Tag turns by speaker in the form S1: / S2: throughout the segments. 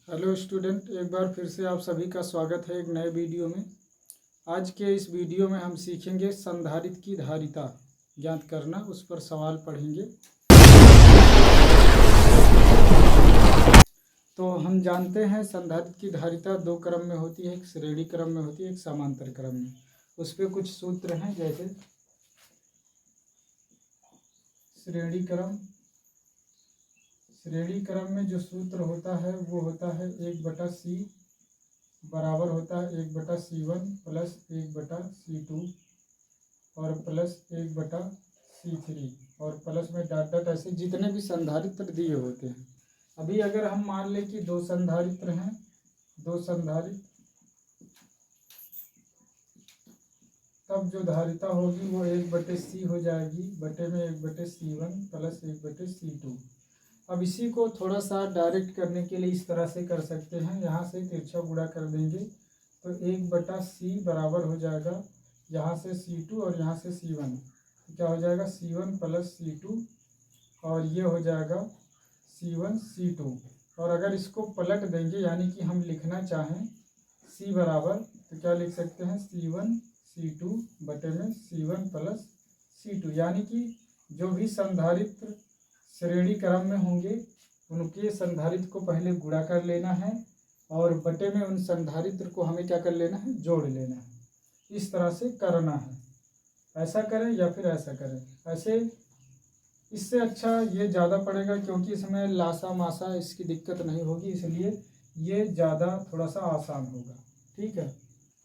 S1: Hello student, एक बार फिर से आप सभी का स्वागत है एक नए वीडियो में। आज के इस वीडियो में हम सीखेंगे संधारित्र की धारिता ज्ञात करना, उस पर सवाल पढ़ेंगे। तो हम जानते हैं संधारित्र की धारिता दो क्रम में होती है, एक श्रेणी क्रम में होती है, एक समांतर क्रम में। उस पर कुछ सूत्र हैं, जैसे श्रेणी क्रम में जो सूत्र होता है वो होता है 1/c बराबर होता है 1/c1 प्लस 1/c2 और प्लस 1/c3 और प्लस में डॉट डॉट, ऐसे जितने भी संधारित्र दिए होते हैं। अभी अगर हम मान लें कि दो संधारित्र हैं, तब जो धारिता होगी वो 1/c हो जाएगी, बटे में 1/c1 प्लस 1/c2। अब इसी को थोड़ा सा डायरेक्ट करने के लिए इस तरह से कर सकते हैं, यहाँ से तिरछा गुणा कर देंगे तो 1/c बराबर हो जाएगा यहाँ से c2 और यहाँ से c1, तो क्या हो जाएगा c1 प्लस c2 और ये हो जाएगा c1 c2। और अगर इसको पलट देंगे, यानी कि हम लिखना चाहें c बराबर, तो क्या लिख सकते हैं c1 c2 बटे में c1 प्लस c2, यानी कि जो भी संधारित्र श्रेणी क्रम में होंगे उनके संधारित्र को पहले गुणा कर लेना है और बटे में उन संधारित्र को हमें क्या कर लेना है, जोड़ लेना है। इस तरह से करना है, ऐसा करें या फिर ऐसा करें, ऐसे इससे अच्छा ये ज़्यादा पड़ेगा, क्योंकि इसमें लासा मासा इसकी दिक्कत नहीं होगी, इसलिए ये ज़्यादा थोड़ा सा आसान होगा। ठीक है,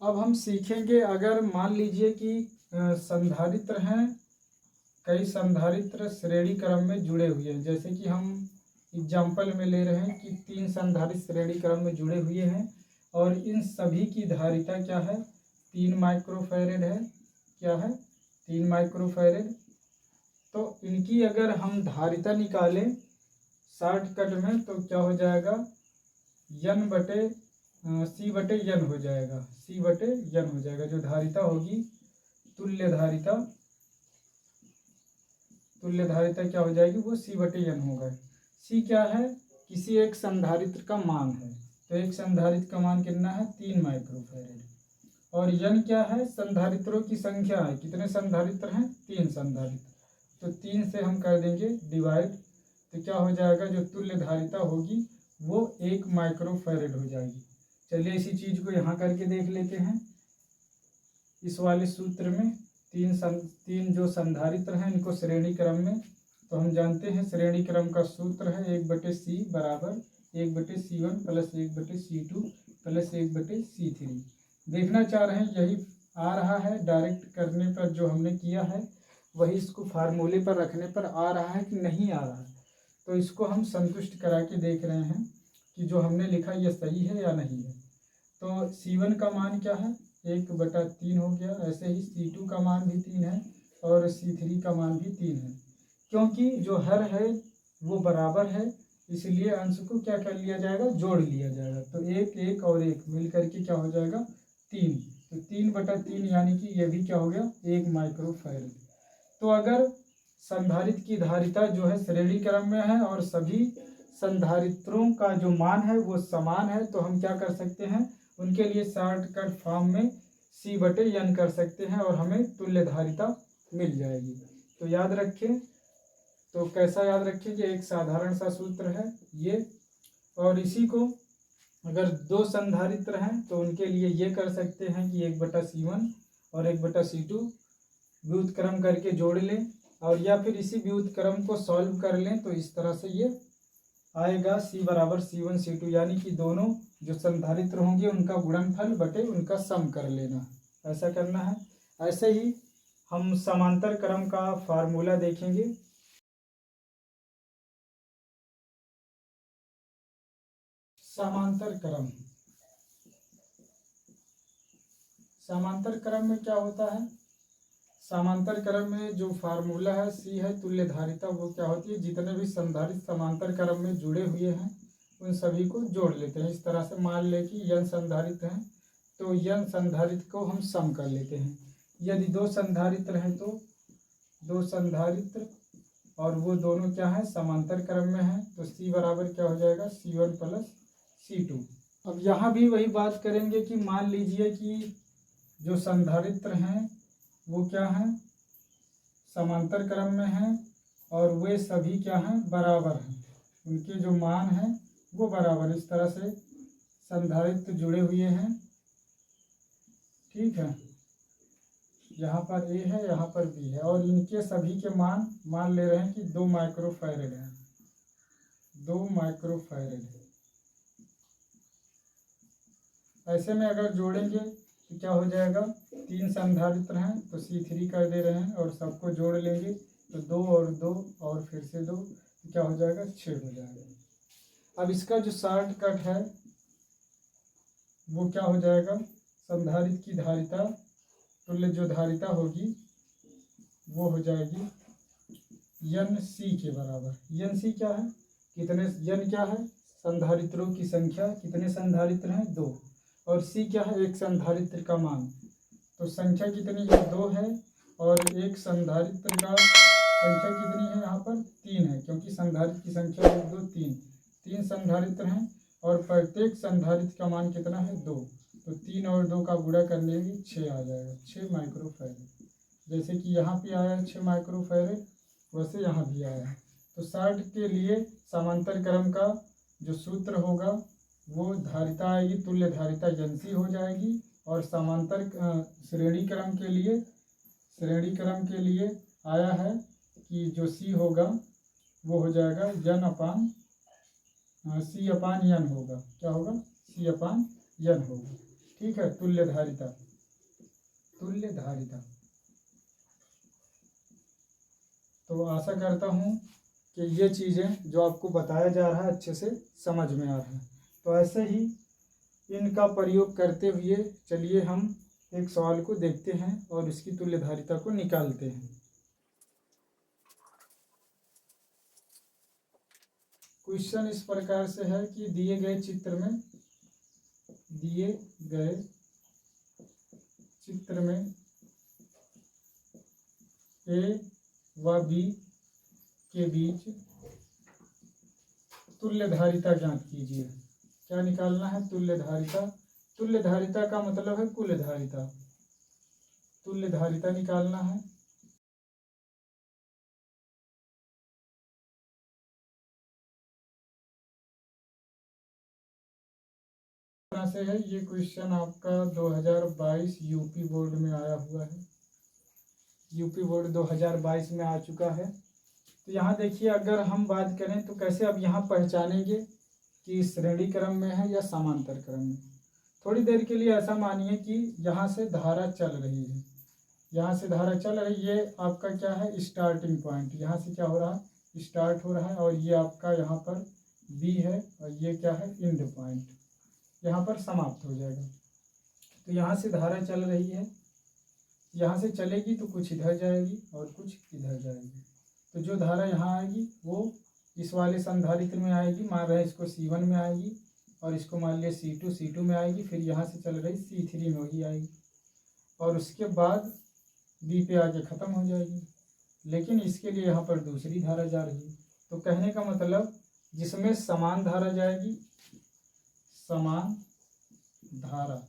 S1: अब हम सीखेंगे, अगर मान लीजिए कि संधारित्र हैं, कई संधारित्र श्रेणी क्रम में जुड़े हुए हैं, जैसे कि हम एग्जाम्पल में ले रहे हैं कि 3 संधारित्र श्रेणी क्रम में जुड़े हुए हैं और इन सभी की धारिता क्या है, 3 माइक्रोफैरेड है। क्या है, 3 माइक्रोफैरेड। तो इनकी अगर हम धारिता निकालें शॉर्टकट में, तो क्या हो जाएगा C बटे n हो जाएगा, C बटे n हो जाएगा। जो धारिता होगी तुल्य धारिता क्या हो जाएगी, वो C बटे n होगा। C क्या है, किसी एक संधारित्र का मान है, तो एक संधारित्र का मान कितना है, 3 माइक्रोफैरेड। और n क्या है, संधारित्रों की संख्या है, कितने संधारित्र हैं, 3 संधारित्र, तो 3 से हम कर देंगे डिवाइड, तो क्या हो जाएगा, जो तुल्य धारिता होगी वो 1 माइक्रोफैरेड हो जाएगी। चलिए इसी चीज को यहाँ करके देख लेते हैं। इस वाले सूत्र में तीन जो संधारित्र हैं इनको श्रेणी क्रम में, तो हम जानते हैं श्रेणी क्रम का सूत्र है 1/c बराबर 1/c1 plus 1/c2 plus 1/c3। देखना चाह रहे हैं यही आ रहा है, डायरेक्ट करने पर जो हमने किया है वही इसको फार्मूले पर रखने पर आ रहा है कि नहीं आ रहा है। तो इसको हम संतुष्ट करा के देख रहे हैं कि जो हमने लिखा यह सही है या नहीं है। तो c1 का मान क्या है, 1/3 हो गया। ऐसे ही c2 का मान भी 3 है और c3 का मान भी 3 है। क्योंकि जो हर है वो बराबर है, इसलिए अंश को क्या कर लिया जाएगा, जोड़ लिया जाएगा। तो 1 और 1 मिल करके क्या हो जाएगा, 3। तो 3/3 यानी कि ये भी क्या हो गया, 1 माइक्रोफैरेड। तो अगर संधारित्र की धारिता जो है श्रेणी क्रम में है और सभी संधारित्रों का जो मान है वो समान है, तो हम क्या कर सकते हैं, उनके लिए शॉर्टकट फॉर्म में C बटे n कर सकते हैं और हमें तुल्य धारिता मिल जाएगी। तो याद रखें, तो कैसा याद रखें कि एक साधारण सा सूत्र है ये, और इसी को अगर 2 संधारित्र हैं तो उनके लिए ये कर सकते हैं कि 1/c1 और 1/c2 व्युत्क्रम करके जोड़ लें, और या फिर इसी व्युत्क्रम को सॉल्व कर लें, तो इस तरह से ये आएगा C बराबर c1 c2, यानी कि दोनों जो संधारित्र होंगे उनका गुणनफल बटे उनका सम कर लेना, ऐसा करना है। ऐसे ही हम समांतर क्रम का फार्मूला देखेंगे। समांतर क्रम में क्या होता है, समांतर क्रम में जो फार्मूला है C है तुल्य धारिता, वो क्या होती है, जितने भी संधारित्र समांतर क्रम में जुड़े हुए हैं उन सभी को जोड़ लेते हैं। इस तरह से मान लें कि n संधारित्र हैं तो n संधारित्र को हम सम कर लेते हैं। यदि 2 संधारित्र हैं तो 2 संधारित्र और वो दोनों क्या है, समांतर क्रम में है, तो C बराबर क्या हो जाएगा, c1 प्लस C2। अब यहाँ भी वही बात करेंगे कि मान लीजिए कि जो संधारित्र हैं वो क्या हैं, समांतर क्रम में हैं और वे सभी क्या हैं, बराबर हैं, उनके जो मान हैं वो बराबर, इस तरह से संधारित्र जुड़े हुए हैं। ठीक है, यहाँ पर A है, यहाँ पर B है और इनके सभी के मान ले रहे हैं कि 2 माइक्रोफैरेड है, 2 माइक्रोफैरेड है। ऐसे में अगर जोड़ेंगे तो क्या हो जाएगा, 3 संधारित्र हैं तो C3 कर दे रहे हैं और सबको जोड़ लेंगे तो 2 और 2 और फिर से 2, तो क्या हो जाएगा, 6 हो जाएगा। अब इसका जो शॉर्टकट है वो क्या हो जाएगा, संधारित्र की धारिता तुल्य जो धारिता होगी वो हो जाएगी NC के बराबर। NC क्या है, कितने, N क्या है, संधारित्रों की संख्या, कितने संधारित्र हैं, 2, और C क्या है, एक संधारित्र का मान। तो संख्या कितनी है, 2 है और एक संधारित्र का संख्या कितनी है, यहाँ पर 3 है, क्योंकि संधारित्र की संख्या 1 2 3 संधारित्र हैं और प्रत्येक संधारित्र का मान कितना है, 2। तो 3 और 2 का गुणा कर लेंगे 6 आ जाएगा, 6 माइक्रोफैरेड। जैसे कि यहाँ पे आया 6 माइक्रोफैरेड, वैसे यहाँ भी आया है। तो शॉर्ट के लिए समांतर क्रम का जो सूत्र होगा वो धारिता आएगी, तुल्य धारिता NC हो जाएगी, और समांतर श्रेणी क्रम के लिए आया है कि जो C होगा वो हो जाएगा C/N होगा, क्या होगा, C/N होगा। ठीक है, तुल्य धारिता। तो आशा करता हूँ कि ये चीज़ें जो आपको बताया जा रहा है अच्छे से समझ में आ रहा है। तो ऐसे ही इनका प्रयोग करते हुए चलिए हम एक सवाल को देखते हैं और इसकी तुल्य धारिता को निकालते हैं। क्वेश्चन इस प्रकार से है कि दिए गए चित्र में A व B के बीच तुल्य धारिता ज्ञात कीजिए। क्या निकालना है, तुल्य धारिता। तुल्य धारिता का मतलब है कुल धारिता, तुल्य धारिता निकालना है। से है ये क्वेश्चन आपका 2022 यूपी बोर्ड में आया हुआ है, यूपी बोर्ड 2022 में आ चुका है। तो यहाँ देखिए, अगर हम बात करें तो कैसे अब यहाँ पहचानेंगे कि श्रेणी क्रम में है या समांतर क्रम में। थोड़ी देर के लिए ऐसा मानिए कि यहाँ से धारा चल रही है, यहाँ से धारा चल रही है, ये आपका क्या है, स्टार्टिंग पॉइंट, यहाँ से क्या हो रहा है, स्टार्ट हो रहा है, और ये आपका यहाँ पर B है और ये क्या है, एंड पॉइंट, यहाँ पर समाप्त हो जाएगा। तो यहाँ से धारा चल रही है, यहाँ से चलेगी तो कुछ इधर जाएगी और कुछ इधर जाएगी। तो जो धारा यहाँ आएगी वो इस वाले संधारित्र में आएगी, मान रहे हैं इसको C1 में आएगी, और इसको मान लिया C2 में आएगी, फिर यहाँ से चल रही C3 में वही आएगी, और उसके बाद B पे आके ख़त्म हो जाएगी। लेकिन इसके लिए यहाँ पर दूसरी धारा जा रही है। तो कहने का मतलब जिसमें समान धारा जाएगी, समान धारा,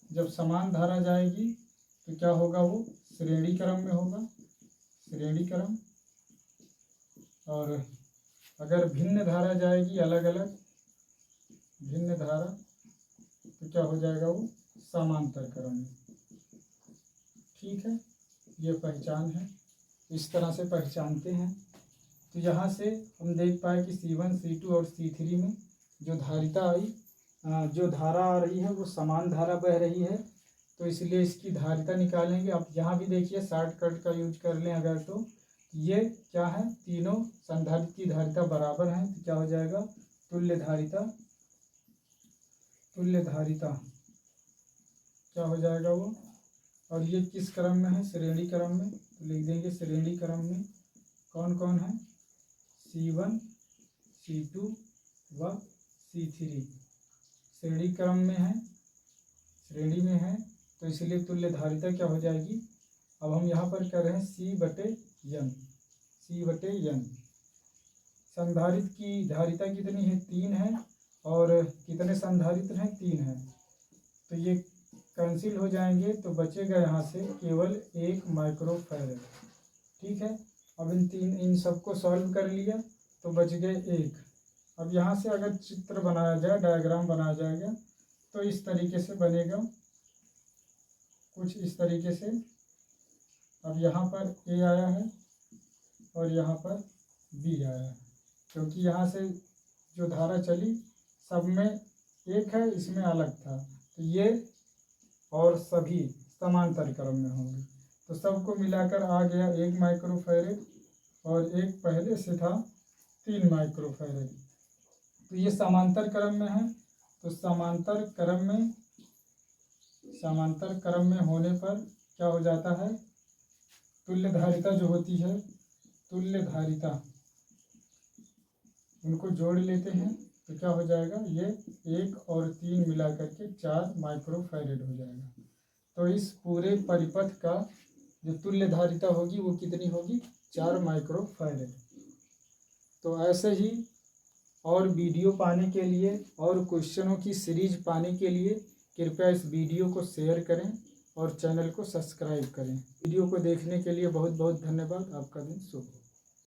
S1: जब समान धारा जाएगी तो क्या होगा, वो श्रेणी क्रम में होगा, श्रेणी क्रम। और अगर भिन्न धारा जाएगी, अलग अलग भिन्न धारा, तो क्या हो जाएगा, वो समांतर क्रम में। ठीक है, ये पहचान है, इस तरह से पहचानते हैं। तो यहाँ से हम देख पाए कि C1, C2 और C3 में जो धारिता आई, जो धारा आ रही है वो समान धारा बह रही है, तो इसलिए इसकी धारिता निकालेंगे। आप यहाँ भी देखिए शॉर्टकट का यूज कर लें अगर, तो ये क्या है, तीनों संधारित्र की धारिता बराबर हैं, तो क्या हो जाएगा, तुल्य धारिता क्या हो जाएगा वो। और ये किस क्रम में है, श्रेणी क्रम में, तो लिख देंगे श्रेणी क्रम में कौन कौन है, C1, C2 व C3 श्रेणी क्रम में है, श्रेणी में है, तो इसलिए तुल्य धारिता क्या हो जाएगी। अब हम यहाँ पर कर रहे हैं C/N। संधारित्र की धारिता कितनी है, 3 है, और कितने संधारित्र हैं, 3 हैं, तो ये कैंसिल हो जाएंगे, तो बचेगा यहाँ से केवल 1 माइक्रोफैरड। ठीक है, अब इन सबको सॉल्व कर लिया तो बच गए 1। अब यहाँ से अगर चित्र बनाया जाए, डायग्राम बनाया जाएगा, तो इस तरीके से बनेगा, कुछ इस तरीके से। अब यहाँ पर A आया है और यहाँ पर B आया है, क्योंकि यहाँ से जो धारा चली सब में 1 है, इसमें अलग था, तो ये और सभी समांतर क्रम में होंगे, तो सबको मिलाकर आ गया 1 माइक्रोफैरड और एक पहले से था 3 माइक्रोफैरड। तो ये समांतर क्रम में है, तो समांतर क्रम में होने पर क्या हो जाता है, तुल्य धारिता जो होती है, तुल्य धारिता, उनको जोड़ लेते हैं तो क्या हो जाएगा, ये 1 और 3 मिला करके 4 माइक्रोफैरड हो जाएगा। तो इस पूरे परिपथ का जो तुल्य धारिता होगी वो कितनी होगी, 4 माइक्रोफैरड। तो ऐसे ही और वीडियो पाने के लिए और क्वेश्चनों की सीरीज पाने के लिए कृपया इस वीडियो को शेयर करें और चैनल को सब्सक्राइब करें। वीडियो को देखने के लिए बहुत बहुत धन्यवाद। आपका दिन शुभ हो।